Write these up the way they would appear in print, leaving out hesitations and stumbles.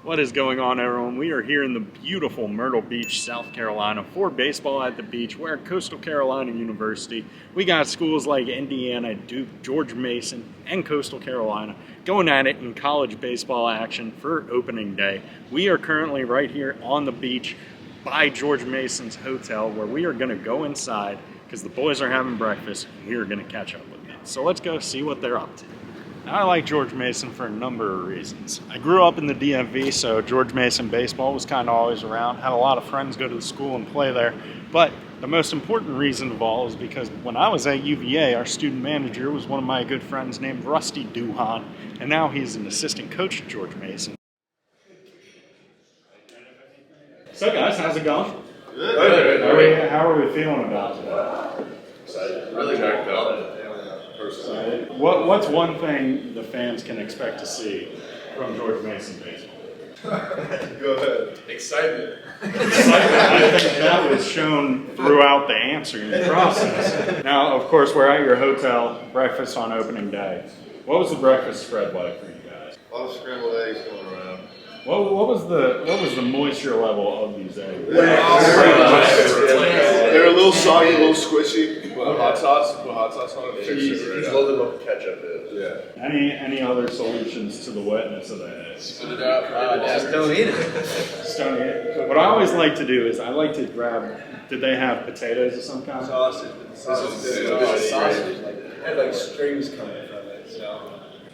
What is going on, everyone? We are here in the beautiful Myrtle Beach, South Carolina for Baseball at the Beach. We're at Coastal Carolina University. We got schools like Indiana, Duke, George Mason, and Coastal Carolina going at it in college baseball action for opening day. We are currently right here on the beach by George Mason's hotel, where we are going to go inside because the boys are having breakfast and we are going to catch up with them. So let's go see what they're up to. I like George Mason for a number of reasons. I grew up in the DMV, so George Mason baseball was kind of always around. Had a lot of friends go to the school and play there. But the most important reason of all is because when I was at UVA, our student manager was one of my good friends named Rusty Duhan, and now he's an assistant coach at George Mason. So guys, how's it going? Good. How are we feeling about today? Excited. Really jacked up. What's one thing the fans can expect to see from George Mason baseball? Go ahead. Excitement. I think that was shown throughout the answering process. Now, of course, we're at your hotel, breakfast on opening day. What was the breakfast spread like for you guys? A lot of scrambled eggs going around. What was the moisture level of these eggs? They're a little soggy, a little squishy. Put hot sauce on it. Just load them up with ketchup. Yeah. Any other solutions to the wetness of the eggs? Spit it out. Just don't eat it. Just don't eat it. What I always like to do is I like to grab. Did they have potatoes of some kind? Sausage. Sausage. Had like strings coming from it. So.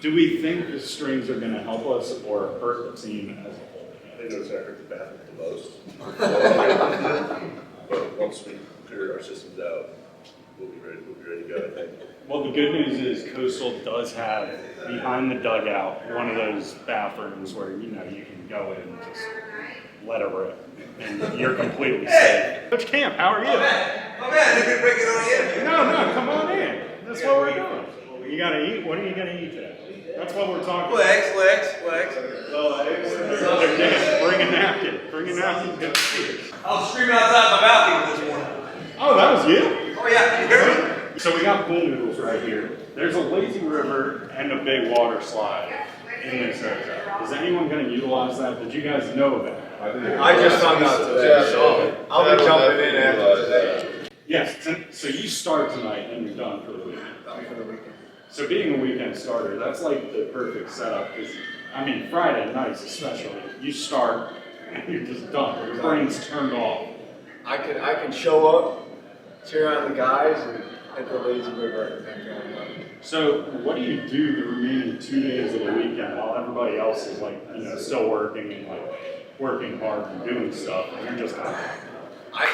Do we think the strings are going to help us or hurt the team as a whole? I think those hurt the bathroom the most. But once we figure our systems out, we'll be ready to go, I think. Well, the good news is Coastal does have, behind the dugout, one of those bathrooms where, you can go in and just let it rip. And you're completely safe. Coach Camp, how are you? Oh man, they're gonna break it on you. No, come on in. That's what we're doing. You gotta eat? What are you gonna eat today? That's what we're talking about. Legs. Bring a napkin. Bring a napkin. Good to see you. I was screaming outside my balcony this morning. Oh, that was you? Oh yeah, you hear me? So we got pool noodles right here. There's a lazy river and a big water slide in this hotel. Is anyone going to utilize that? Did you guys know that? I just found out today. So I'll be jumping in after today. Yes, so you start tonight and you're done for the weekend. So being a weekend starter, that's like the perfect setup. Because Friday nights especially, you start and you're just done. Your brain's turned off. I can show up, cheer on the guys, and hit the lazy river and going on. So what do you do the remaining 2 days of the weekend while everybody else is still working and working hard and doing stuff, and you're just kind of... I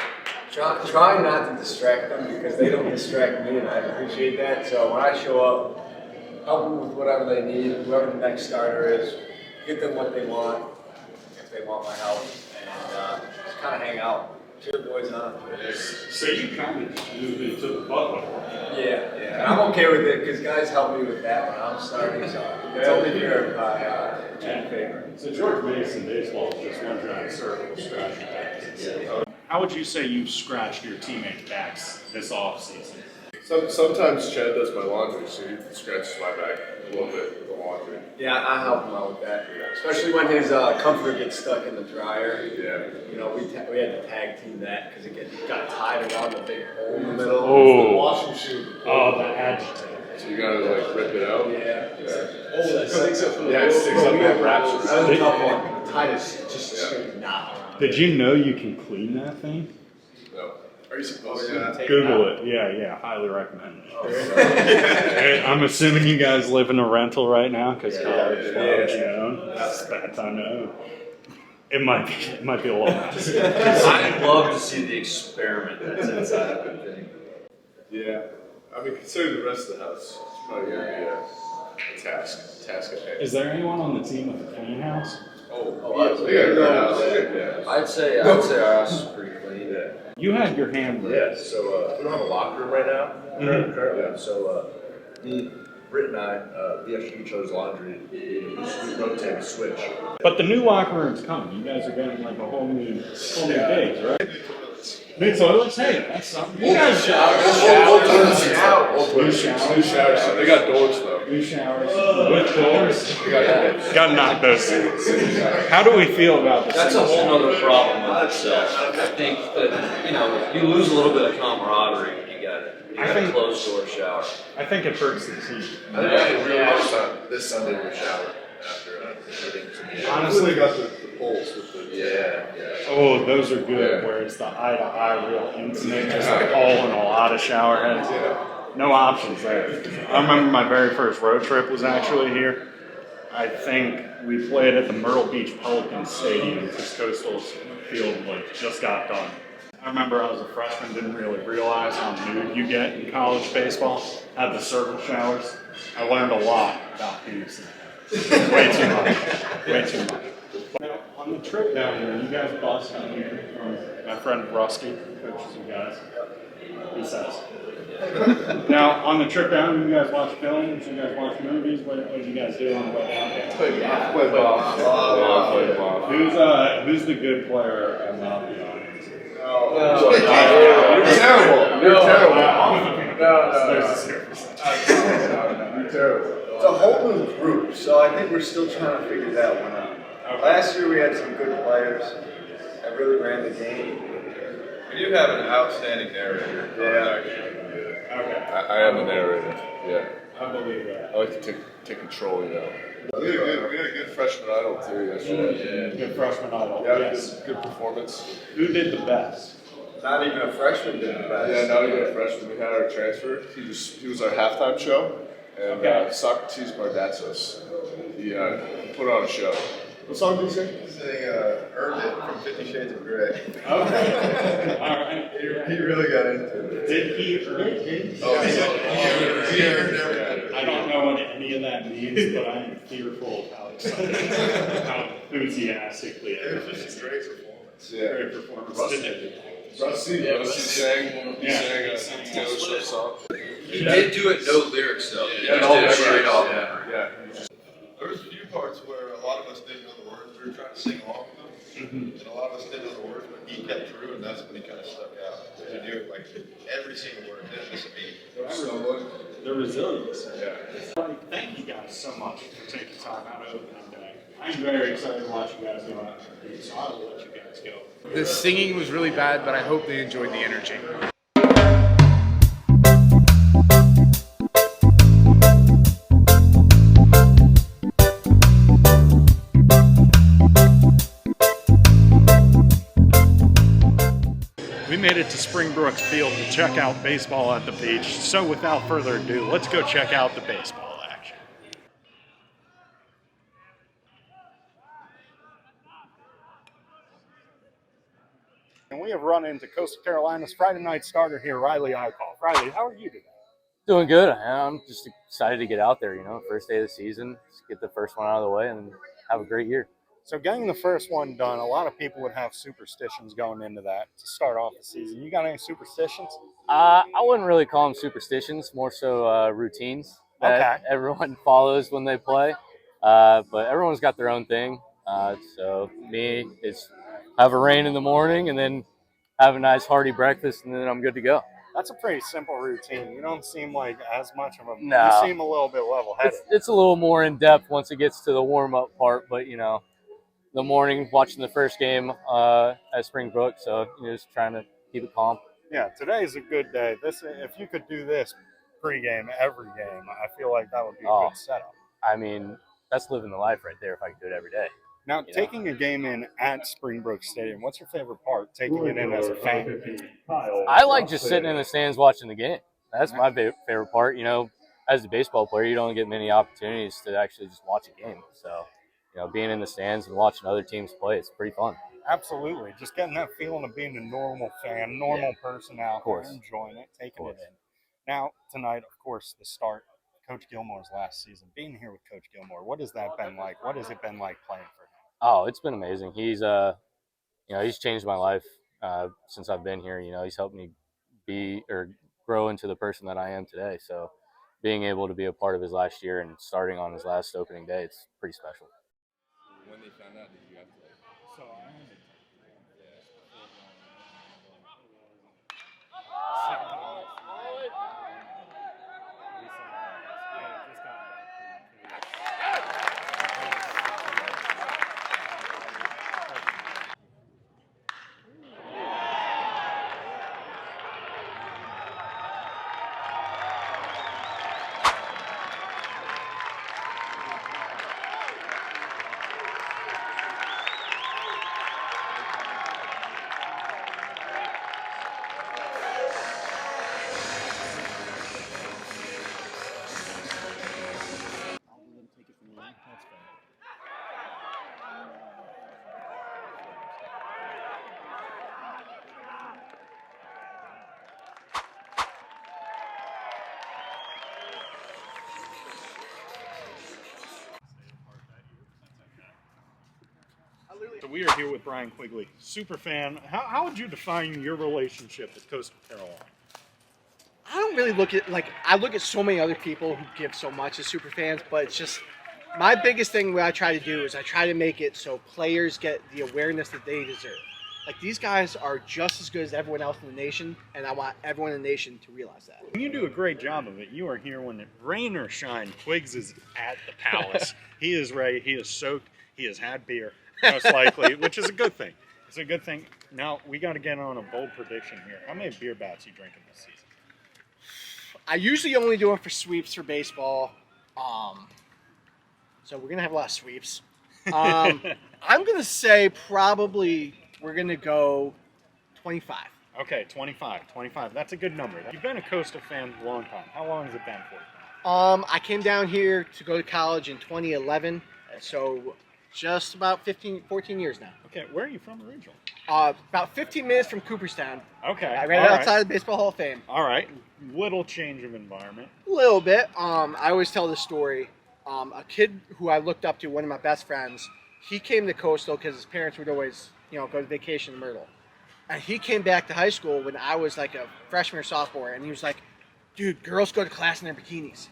try not to distract them because they don't distract me, and I appreciate that. So when I show up, help them with whatever they need, whoever the next starter is, get them what they want, if they want my help, and just kind of hang out, cheer the boys on. So you kind of just moved into the butler. Yeah. And I'm okay with it because guys help me with that when I'm starting, so it's only fair if I team favor. So George Mason baseball is just one giant circle of scratching backs. How would you say you've scratched your teammates' backs this offseason? Sometimes Chad does my laundry, so he scratches my back a little bit with the laundry. Yeah, I help him out with that, especially when his comforter gets stuck in the dryer. Yeah. We had to tag team that because it got tied around the big hole in the middle. Oh. The washing machine. Oh, the agitator. So you gotta rip it out. Yeah. Oh, that sticks up. Yeah, it sticks up and wraps around. That was a tough one. Tied is just a straight knot. Did you know you can clean that thing? No. Are you supposed to? Google it. Yeah, highly recommend it. I'm assuming you guys live in a rental right now because college. Why would you own? It's a bad time to own. It might be a lot. I'd love to see the experiment that's inside of that thing. Yeah. Considering the rest of the house, it's probably gonna be a task ahead. Is there anyone on the team with a clean house? I'd say our house is pretty clean. Yeah. You had your hand raised. Yeah, so we don't have a locker room right now, currently. So me, Britt and I, we actually do each other's laundry. We rotate, we switch. But the new locker room's coming. You guys are getting like a whole new page, right? Big toilets? Hey, that's something. You guys New showers. They got doors though. New showers with doors. Got to knock those things. How do we feel about this? That's a whole other problem with itself. I think that, you lose a little bit of camaraderie when you got it. You got a closed door shower. I think it hurts the team. I think I really noticed this Sunday we showered after meetings. Honestly, got the poles with the oh, those are good. Where it's the eye-to-eye, real intimate, just like calling a lot of shower heads. No options there. I remember my very first road trip was actually here. I think we played at the Myrtle Beach Pelicans Stadium because Coastal's field just got done. I remember I was a freshman, didn't really realize how nude you get in college baseball. Had the service showers. I learned a lot about penis. Way too much. Way too much. Now, on the trip down here, you guys bust down here from my friend Rusty, who coaches you guys. He says. Now, on the trip down, you guys watch films, you guys watch movies. What did you guys do on the way down here? Play ball. Who's the good player about the audience? You're terrible. You're terrible. There's a serious. You're terrible. It's a whole new group, so I think we're still trying to figure that one out. Last year we had some good players that really ran the game. We do have an outstanding narrator. Okay. I am the narrator. Yeah. I believe that. I like to take control, We had a good freshman idol too yesterday. Good freshman idol. Yeah, Yes. good performance. Who did the best? Not even a freshman did the best. Yeah, not even a freshman. We had our transfer. He was our halftime show, and Socrates Bardazos. He put on a show. What song did he sing? He earned it from 50 Shades of Grey. Okay. All right. He really got into it. Did he earn it? Oh, he earned everything. I don't know what any of that means, but I am fearful of how excited, how enthusiastically It was just a great performance. Yeah. Great performance. Rusty sang a Taylor Swift song. He did do it no lyrics though. He Yeah, did it straight off memory. Yeah. There was a few parts where a lot of us didn't know the words. We were trying to sing along with them, and a lot of us didn't know the words, but he kept through, and that's when he kind of stuck out. He knew it, like every single word, didn't miss a beat. The resilience. Yeah. Thank you guys so much for taking time out of opening day. I'm very excited to watch you guys go out, so I will let you guys go. The singing was really bad, but I hope they enjoyed the energy. We made it to Springbrook Field to check out baseball at the beach. So without further ado, let's go check out the baseball action. And we have run into Coastal Carolina's Friday night starter here, Riley Eycall. Riley, how are you today? Doing good. I'm just excited to get out there, first day of the season, just get the first one out of the way and have a great year. So getting the first one done, a lot of people would have superstitions going into that to start off the season. You got any superstitions? I wouldn't really call them superstitions, more so routines that everyone follows when they play. But everyone's got their own thing. So me, it's have a rain in the morning and then have a nice hearty breakfast and then I'm good to go. That's a pretty simple routine. You don't seem like as much of a. No. You seem a little bit level-headed. It's a little more in depth once it gets to the warm-up part, but the morning watching the first game at Springbrook, so just trying to keep it calm. Yeah, today's a good day. If you could do this pregame every game, I feel like that would be a good setup. I mean, that's living the life right there if I could do it every day. Now, taking a game in at Springbrook Stadium, what's your favorite part, taking it in as a fan? I like just sitting in the stands watching the game. That's my favorite part. As a baseball player, you don't get many opportunities to actually just watch a game. So, being in the stands and watching other teams play, it's pretty fun. Absolutely. Just getting that feeling of being a normal fan, normal person out there, enjoying it, taking it in. Now, tonight, of course, the start of Coach Gilmore's last season. Being here with Coach Gilmore, what has that been like? What has it been like playing for him? Oh, it's been amazing. He's he's changed my life since I've been here. He's helped me grow into the person that I am today. So being able to be a part of his last year and starting on his last opening day, it's pretty special. When they found out, did you have to? So I So we are here with Brian Quigley, super fan. How would you define your relationship with Coastal Carolina? I don't really look at, I look at so many other people who give so much as super fans, but it's just, my biggest thing what I try to do is I try to make it so players get the awareness that they deserve. Like, these guys are just as good as everyone else in the nation, and I want everyone in the nation to realize that. You do a great job of it. You are here when it rain or shine. Quiggs is at the Palace. He is ready. He is soaked. He has had beer, most likely, which is a good thing. It's a good thing. Now, we got to get on a bold prediction here. How many beer bats you drinking this season? I usually only do it for sweeps for baseball, so we're going to have a lot of sweeps. I'm going to say probably we're going to go 25. Okay, 25. 25. That's a good number. You've been a Coastal fan a long time. How long has it been for you? I came down here to go to college in 2011, so just about 14 years now. Okay, where are you from originally? About 15 minutes from Cooperstown. Okay. I ran outside the Baseball Hall of Fame. All right. Little change of environment. A little bit. I always tell this story. A kid who I looked up to, one of my best friends, he came to Coastal because his parents would always, go to vacation in Myrtle. And he came back to high school when I was like a freshman or sophomore, and he was like, dude, girls go to class in their bikinis.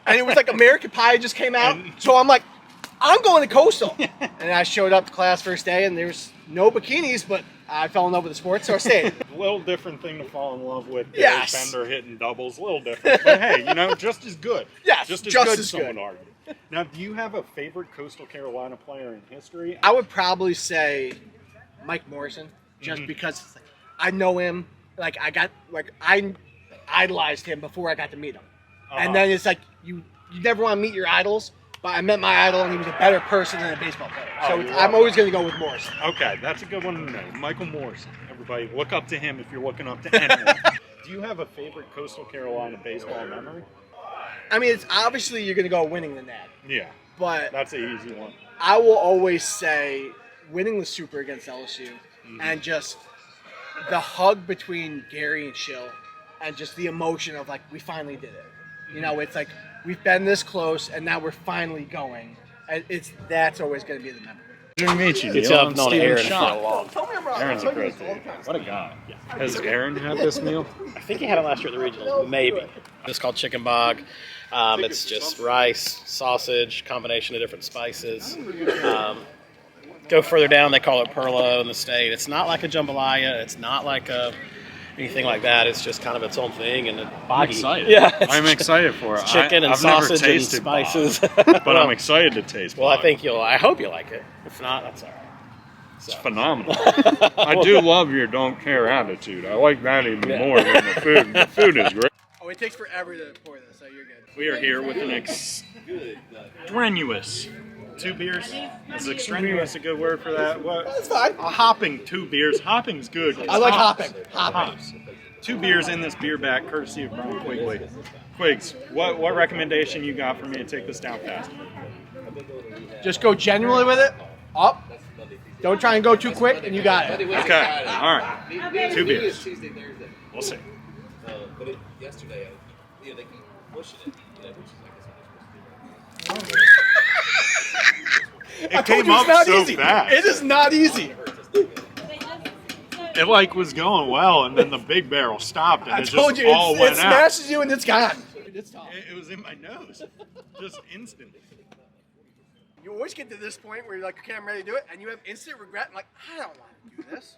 And it was like American Pie just came out. So I'm like, I'm going to Coastal. And I showed up to class first day, and there was no bikinis, but I fell in love with the sport, so I stayed. A little different thing to fall in love with. Yes. Bender hitting doubles, a little different. But hey, just as good. Yes, just as just good, as some good. would argue. Now, do you have a favorite Coastal Carolina player in history? I would probably say Mike Morrison, just because it's like, I know him. I idolized him before I got to meet him. And then it's like, you never want to meet your idols, but I met my idol, and he was a better person than a baseball player. So I'm always going to go with Morrison. Okay, that's a good one to know. Michael Morrison. Everybody, look up to him if you're looking up to anyone. Do you have a favorite Coastal Carolina baseball memory? I mean, it's obviously you're going to go winning the net. Yeah, But that's an easy one. I will always say winning the Super against LSU and just the hug between Gary and Schill and just the emotion of, like, we finally did it. It's like we've been this close, and now we're finally going. That's always going to be the memory. Good to meet you. Good job knowing Aaron for a long. Tell me about Aaron's a great dude. What a guy. Has Aaron had this meal? I think he had it last year at the regionals, maybe. It's called chicken bog. It's just rice, sausage, combination of different spices. Go further down, they call it perlo in the state. It's not like a jambalaya. It's not like anything like that. It's just kind of its own thing. And I'm excited. Yeah, I'm excited for it. Chicken and I've never sausage and tasted spices. bog, but I'm excited to taste Well, bog. I hope you like it. If not, that's all right. It's phenomenal. I do love your don't care attitude. I like that even more than the food. The food is great. Oh, it takes forever to pour this, so you're good. We are here with an extraneous 2 beers. Is extraneous a good word for that? What? That's fine. A hopping 2 beers. Hopping's good. I like Hops. hopping. Hops. 2 beers in this beer bag, courtesy of Brian Quigley. Quigs, what recommendation you got for me to take this down fast? Just go genuinely with it. Up. Don't try and go too quick, and you got it. Okay. All right. 2 beers. We'll see. But yesterday, they keep pushing it. It came up so fast. It is not easy. It was going well, and then the big barrel stopped, and I it told just you, all it went out. smashes you and it's gone. It's tough. It was in my nose, just instant. You always get to this point where you're like, okay, I'm ready to do it, and you have instant regret, and like, I don't want to do this.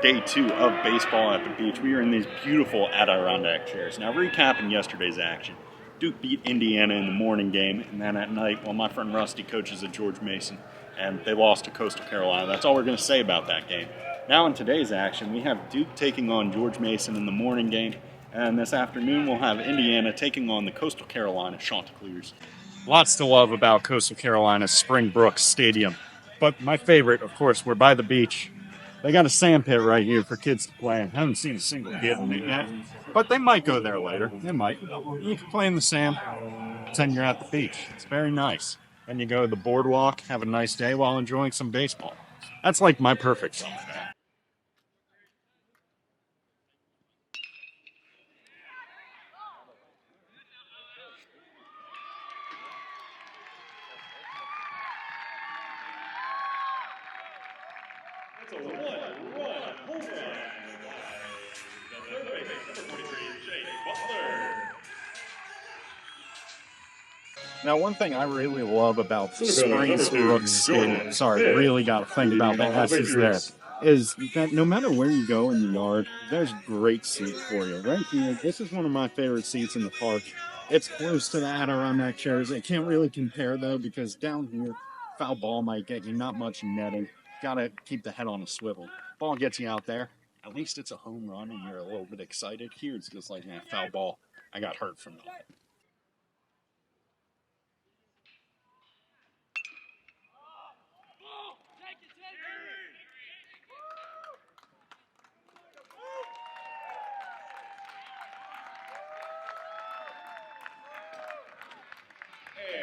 day 2 of baseball at the beach. We are in these beautiful Adirondack chairs. Now, recapping yesterday's action, Duke beat Indiana in the morning game, and then at night, well, my friend Rusty coaches at George Mason, and they lost to Coastal Carolina. That's all we're going to say about that game. Now in today's action, we have Duke taking on George Mason in the morning game, and this afternoon we'll have Indiana taking on the Coastal Carolina Chanticleers. Lots to love about Coastal Carolina's Springbrook Stadium, but my favorite, of course, we're by the beach. They got a sand pit right here for kids to play. I haven't seen a single kid in it yet, but they might go there later. They might. You can play in the sand, pretend you're at the beach. It's very nice. And you go to the boardwalk, have a nice day while enjoying some baseball. That's like my perfect summer day. Now, one thing I really love about Springbrook Stadium, really got to think about the S's there, is that no matter where you go in the yard, there's great seats for you. Right here, this is one of my favorite seats in the park. It's close to the Adirondack chairs. It can't really compare, though, because down here, foul ball might get you, not much netting. Got to keep the head on a swivel. Ball gets you out there. At least it's a home run and you're a little bit excited. Here, it's just like, foul ball. I got hurt from that.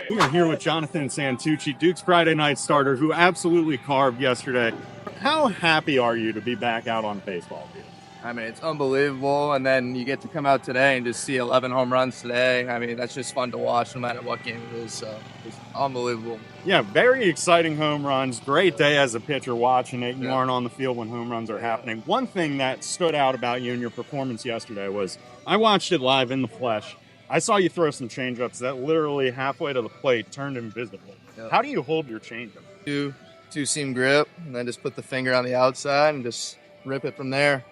We are here with Jonathan Santucci, Duke's Friday night starter, who absolutely carved yesterday. How happy are you to be back out on the baseball field? I mean, it's unbelievable, and then you get to come out today and just see 11 home runs today. I mean, that's just fun to watch no matter what game it is, so it's unbelievable. Yeah, very exciting home runs. Great day as a pitcher watching it. You aren't on the field when home runs are happening. One thing that stood out about you in your performance yesterday was I watched it live in the flesh. I saw you throw some changeups that literally halfway to the plate turned invisible. Yep. How do you hold your changeup? Two-seam grip, and then just put the finger on the outside and just rip it from there.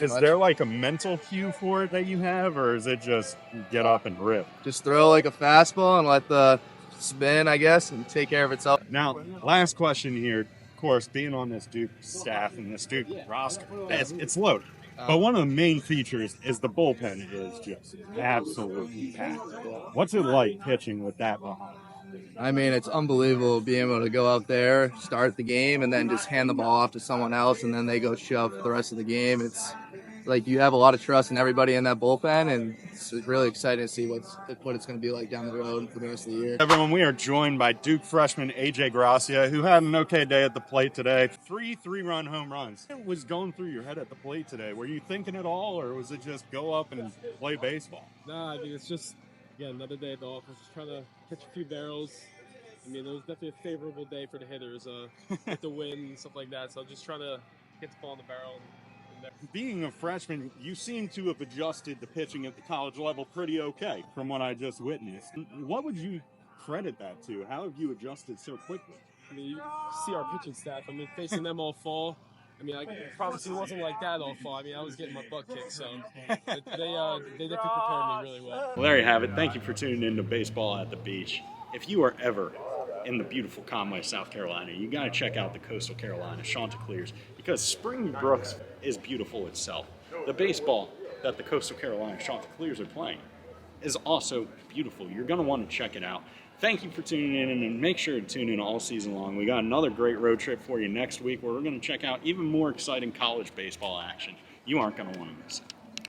Is there like a mental cue for it that you have, or is it just get up and rip? Just throw like a fastball and let the spin, I guess, and take care of itself. Now, last question here. Of course, being on this Duke staff and this Duke roster, it's loaded. But one of the main features is the bullpen is just absolutely packed. What's it like pitching with that behind? I mean, it's unbelievable being able to go out there, start the game, and then just hand the ball off to someone else, and then they go shove for the rest of the game. It's like you have a lot of trust in everybody in that bullpen, and it's really exciting to see what it's going to be like down the road for the rest of the year. Everyone, we are joined by Duke freshman A.J. Gracia, who had an okay day at the plate today. 3 three-run home runs. What was going through your head at the plate today? Were you thinking at all, or was it just go up and play baseball? No, I mean, it's just, again, another day at the office, just trying to catch a few barrels. I mean, it was definitely a favorable day for the hitters with the wind and stuff like that, so I'm just trying to get the ball in the barrel. Being a freshman, you seem to have adjusted to pitching at the college level pretty okay from what I just witnessed. What would you credit that to? How have you adjusted so quickly? I mean, you see our pitching staff. I mean, facing them all fall. I mean, I promise it wasn't like that all fall. I mean, I was getting my butt kicked, so they definitely prepared me really well. Well, there you have it. Thank you for tuning in to Baseball at the Beach. If you are ever in the beautiful Conway, South Carolina, you got to check out the Coastal Carolina Chanticleers because Springbrook is beautiful itself. The baseball that the Coastal Carolina Chanticleers are playing is also beautiful. You're going to want to check it out. Thank you for tuning in, and make sure to tune in all season long. We got another great road trip for you next week where we're going to check out even more exciting college baseball action. You aren't going to want to miss it.